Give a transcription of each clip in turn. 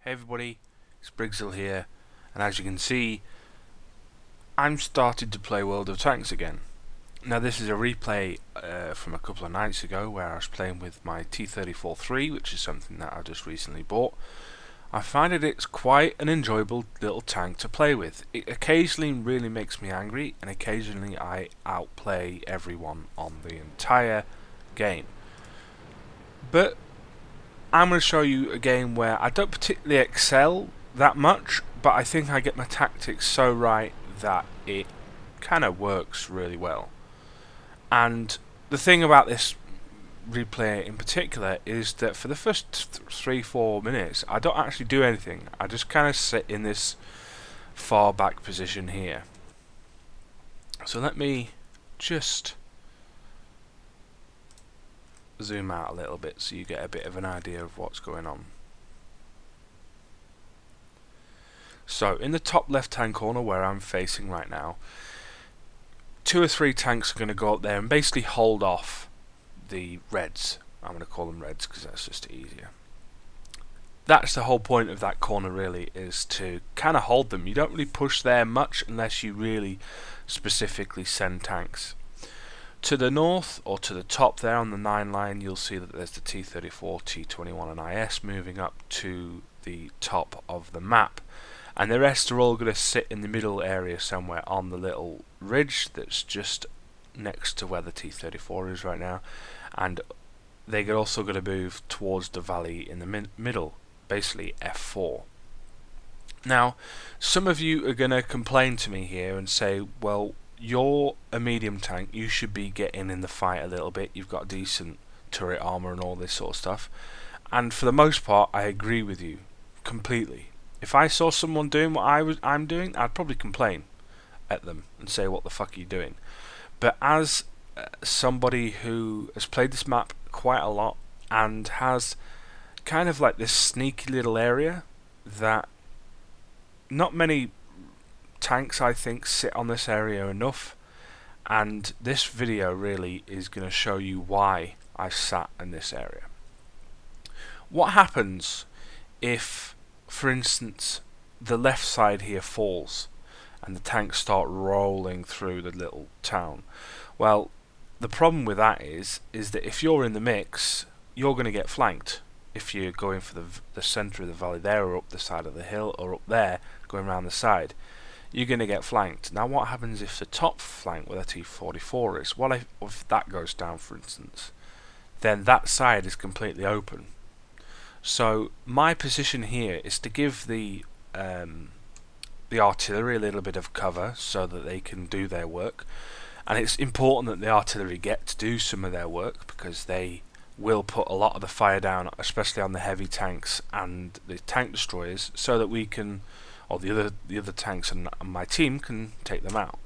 Hey everybody, it's Briggsell here, and as you can see, I'm started to play World of Tanks again. Now this is a replay from a couple of nights ago where I was playing with my T-34-3, which is something that I just recently bought. I find that it's quite an enjoyable little tank to play with. It occasionally really makes me angry, and occasionally I outplay everyone on the entire game. But I'm going to show you a game where I don't particularly excel that much, but I think I get my tactics so right that it kind of works really well. And the thing about this replay in particular is that for the first 3-4 minutes I don't actually do anything. I just kind of sit in this far back position here. So let me just zoom out a little bit so you get a bit of an idea of what's going on. So in the top left hand corner where I'm facing right now, 2 or 3 tanks are going to go up there and basically hold off the reds. I'm going to call them reds because that's just easier. That's the whole point of that corner really, is to kind of hold them. You don't really push there much unless you really specifically send tanks. To the north, or to the top there on the 9 line, you'll see that there's the T-34, T-21 and IS moving up to the top of the map. And the rest are all going to sit in the middle area somewhere on the little ridge that's just next to where the T-34 is right now. And they're also going to move towards the valley in the middle, basically F4. Now, some of you are going to complain to me here and say, well, you're a medium tank, you should be getting in the fight a little bit, you've got decent turret armor and all this sort of stuff. And for the most part, I agree with you completely. If I saw someone doing what I'm doing, I'd probably complain at them and say, what the fuck are you doing? But as somebody who has played this map quite a lot and has kind of like this sneaky little area that not many tanks, I think, sit on this area enough, and this video really is going to show you why I sat in this area. What happens if, for instance, the left side here falls and the tanks start rolling through the little town? Well, the problem with that is that if you're in the mix, you're going to get flanked. If you're going for the centre of the valley there, or up the side of the hill, or up there going around the side, you're going to get flanked. Now what happens if the top flank where the T-44 is? Well, if that goes down, for instance, then that side is completely open. So my position here is to give the artillery a little bit of cover so that they can do their work. And it's important that the artillery get to do some of their work, because they will put a lot of the fire down, especially on the heavy tanks and the tank destroyers, so that we can, or the other tanks and my team can take them out.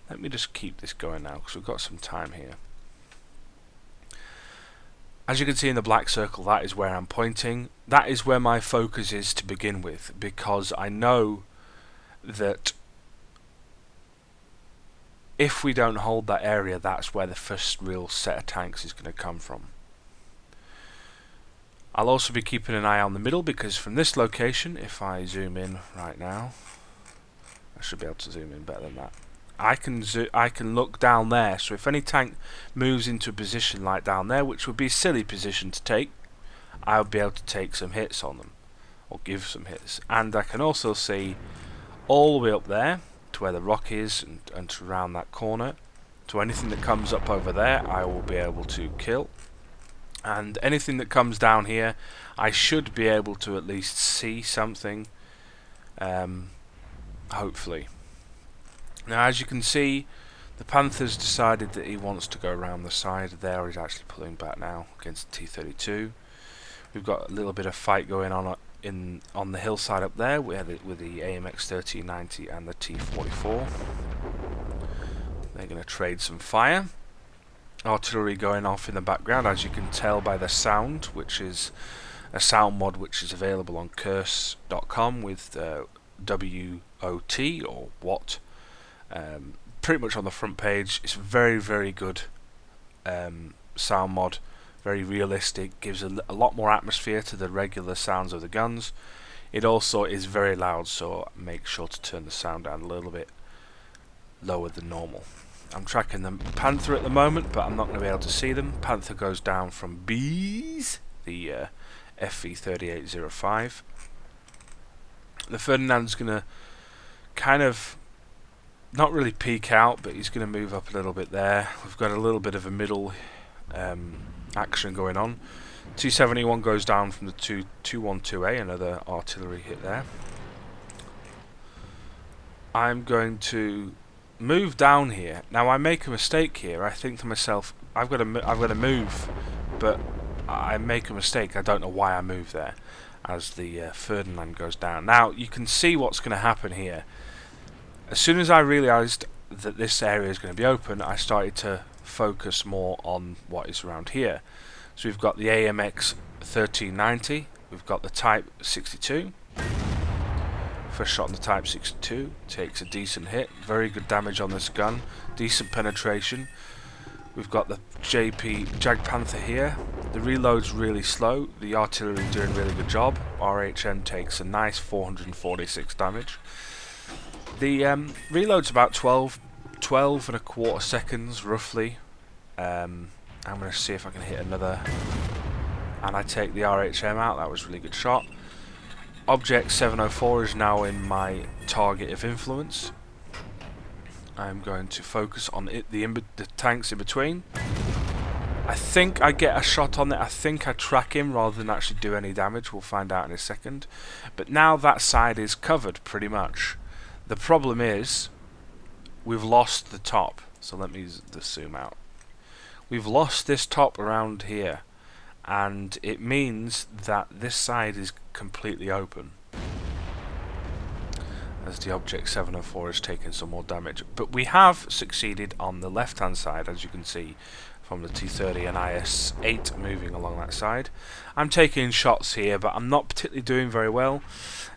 Let me just keep this going now because we've got some time here. As you can see in the black circle, that is where I'm pointing. That is where my focus is to begin with, because I know that if we don't hold that area, that's where the first real set of tanks is going to come from. I'll also be keeping an eye on the middle, because from this location, if I zoom in right now, I should be able to zoom in better than that. I can look down there, so if any tank moves into a position like down there, which would be a silly position to take, I'll be able to take some hits on them, or give some hits. And I can also see all the way up there to where the rock is, and to around that corner, to anything that comes up over there I will be able to kill. And anything that comes down here, I should be able to at least see something, hopefully. Now, as you can see, the Panther's decided that he wants to go around the side there. He's actually pulling back now against the T-32. We've got a little bit of fight going on on the hillside up there with the AMX 1390 and the T-44. They're going to trade some fire. Artillery going off in the background, as you can tell by the sound, which is a sound mod which is available on curse.com with WOT or what, pretty much on the front page. It's very, very good sound mod, very realistic, gives a lot more atmosphere to the regular sounds of the guns. It also is very loud, so make sure to turn the sound down a little bit lower than normal. I'm tracking the Panther at the moment, but I'm not going to be able to see them. Panther goes down from Bees, the FV-38-05. The Ferdinand's going to kind of not really peek out, but he's going to move up a little bit there. We've got a little bit of a middle action going on. T-71 goes down from the 212A, another artillery hit there. I'm going to move down here. Now I make a mistake here. I think to myself, I've got to move, but I make a mistake. I don't know why I move there as the Ferdinand goes down. Now you can see what's going to happen here. As soon as I realised that this area is going to be open, I started to focus more on what is around here. So we've got the AMX 1390, we've got the Type 62. First shot on the Type 62, takes a decent hit, very good damage on this gun, decent penetration. We've got the Jag Panther here. The reload's really slow, the artillery doing a really good job. RHM takes a nice 446 damage. The reload's about 12 and a quarter seconds roughly. I'm going to see if I can hit another, and I take the RHM out. That was a really good shot. Object 704 is now in my target of influence. I'm going to focus on the tanks in between. I think I get a shot on it. I think I track him rather than actually do any damage. We'll find out in a second. But now that side is covered pretty much. The problem is we've lost the top. So let me zoom out. We've lost this top around here, and it means that this side is completely open as the Object 704 is taking some more damage. But we have succeeded on the left hand side, as you can see from the T30 and IS-8 moving along that side. I'm taking shots here, but I'm not particularly doing very well,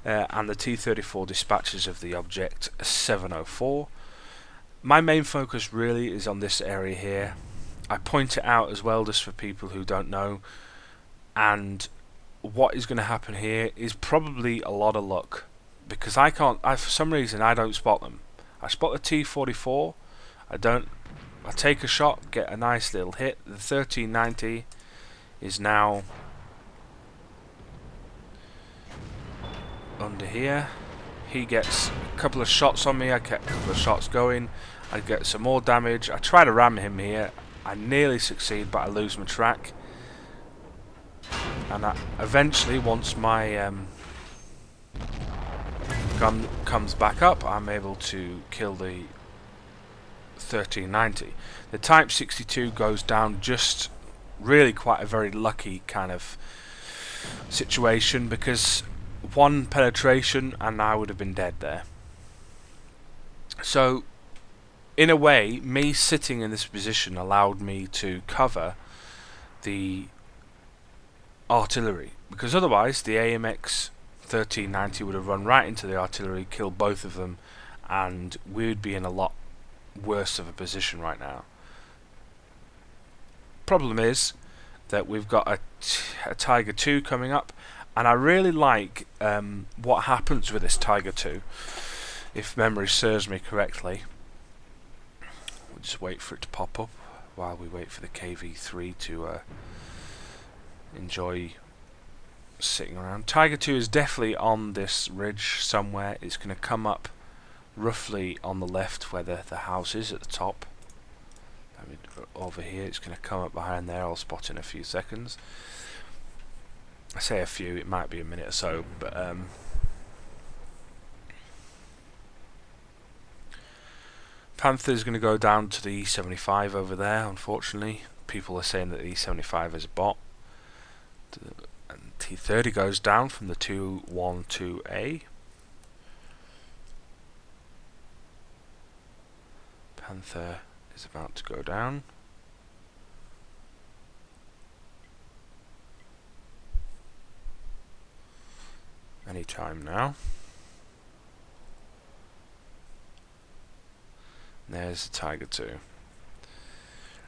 and the T-34 dispatches of the Object 704. My main focus really is on this area here. I point it out as well just for people who don't know, and what is going to happen here is probably a lot of luck, because for some reason I don't spot them. I spot the T-44, I take a shot, get a nice little hit. The 1390 is now under here. He gets a couple of shots on me, I get a couple of shots going, I get some more damage. I try to ram him here, I nearly succeed, but I lose my track. And eventually, once my gun comes back up, I'm able to kill the 1390. The Type 62 goes down just really quite a very lucky kind of situation, because one penetration and I would have been dead there. So in a way, me sitting in this position allowed me to cover the artillery, because otherwise the AMX 1390 would have run right into the artillery, killed both of them, and we would be in a lot worse of a position right now. Problem is that we've got a Tiger 2 coming up, and I really like what happens with this Tiger 2, if memory serves me correctly. We'll just wait for it to pop up while we wait for the KV3 to enjoy sitting around. Tiger 2 is definitely on this ridge somewhere. It's going to come up roughly on the left where the house is at the top. I mean, over here, it's going to come up behind there. I'll spot in a few seconds. I say a few, it might be a minute or so, but Panther is going to go down to the E75 over there, unfortunately. People are saying that the E75 is a bot. And T30 goes down from the 212A. Panther is about to go down. Any time now. There's the Tiger 2.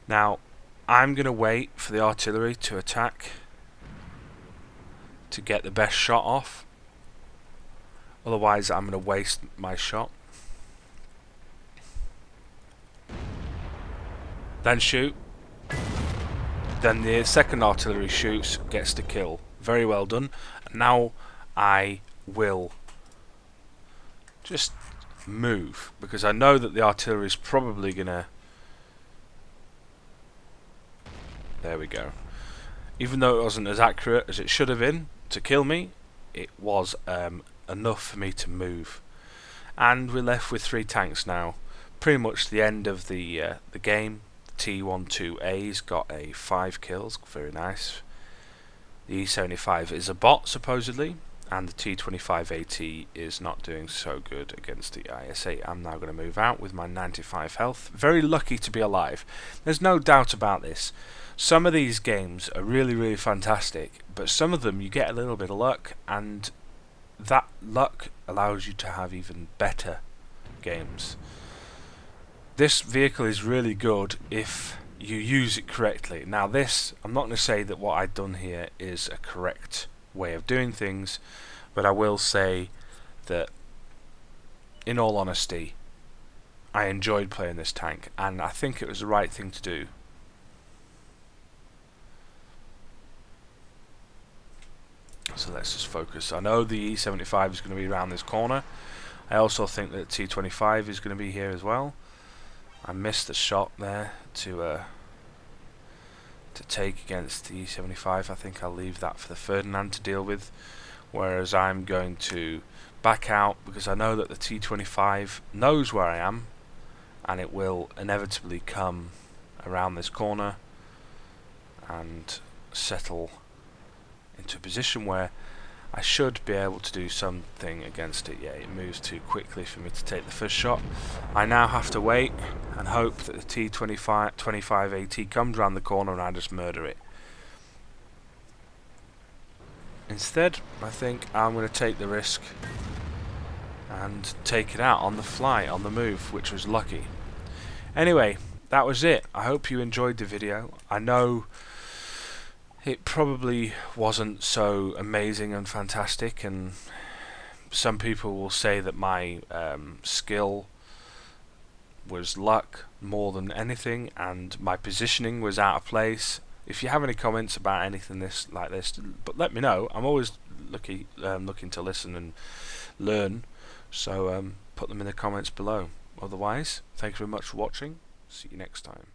Now, I'm going to wait for the artillery to attack to get the best shot off. Otherwise I'm going to waste my shot. Then shoot. Then the second artillery shoots, gets the kill. Very well done. Now I will just move, because I know that the artillery is probably gonna... There we go. Even though it wasn't as accurate as it should have been to kill me, it was enough for me to move. And we're left with 3 tanks now. Pretty much the end of the game. The T-34-3's got 5 kills, very nice. The E-75 is a bot supposedly, and the T-25-AT is not doing so good against the IS-8. I'm now going to move out with my 95 health. Very lucky to be alive. There's no doubt about this. Some of these games are really, really fantastic, but some of them you get a little bit of luck, and that luck allows you to have even better games. This vehicle is really good if you use it correctly. Now this, I'm not going to say that what I've done here is a correct way of doing things, but I will say that in all honesty I enjoyed playing this tank, and I think it was the right thing to do. So let's just focus. I know the E-75 is going to be around this corner. I also think that T-25 is going to be here as well. I missed the shot there to take against the E-75. I think I'll leave that for the Ferdinand to deal with, whereas I'm going to back out because I know that the T-25 knows where I am, and it will inevitably come around this corner and settle into a position where I should be able to do something against it. Yeah, it moves too quickly for me to take the first shot. I now have to wait and hope that the T-25-AT comes around the corner and I just murder it. Instead, I think I'm going to take the risk and take it out on the fly, on the move, which was lucky. Anyway, that was it. I hope you enjoyed the video. I know it probably wasn't so amazing and fantastic, and some people will say that my skill was luck more than anything, and my positioning was out of place. If you have any comments about anything like this, but let me know. I'm always looking to listen and learn, so put them in the comments below. Otherwise, thank you very much for watching. See you next time.